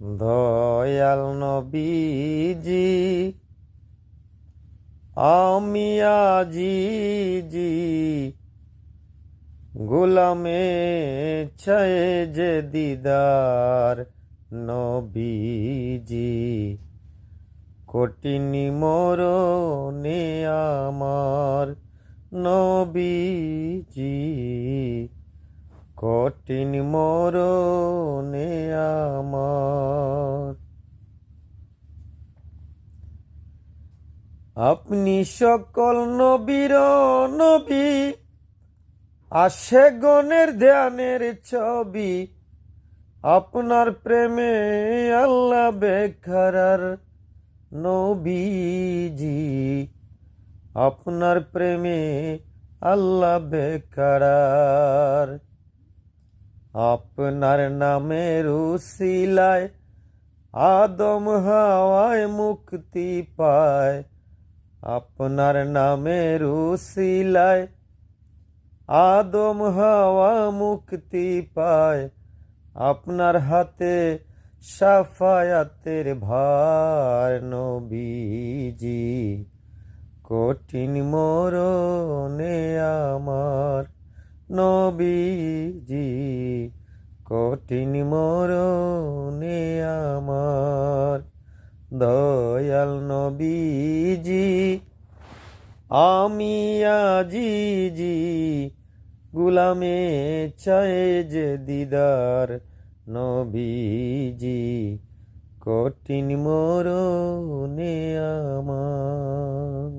দয়াল নবীজি আমি আজিজি গোলামে চায় যে দিদার নবীজি কঠিন মরণে আমার নবীজি কঠিন মরণে আমার। আপনি সকল নবীর নবী আসে গণের ধ্যানের ছবি আপনার প্রেমে আল্লাহ বেখারার নবীজি আপনার প্রেমে আল্লাহ বেখারার। আপনার নামের উসিলায় আদম হাওয়ায় মুক্তি পায় আপনার নামের উসিলায় আদম হাওয়া মুক্তি পায় আপনার হাতে শাফায়াতের ভার নবীজি কঠিন মরণে আমার নবীজি কঠিন মরণে আমার। দয়াল নবীজি আমি আজিজি গোলামে চায় যে দিদার নবীজি কঠিন মরণে আমার।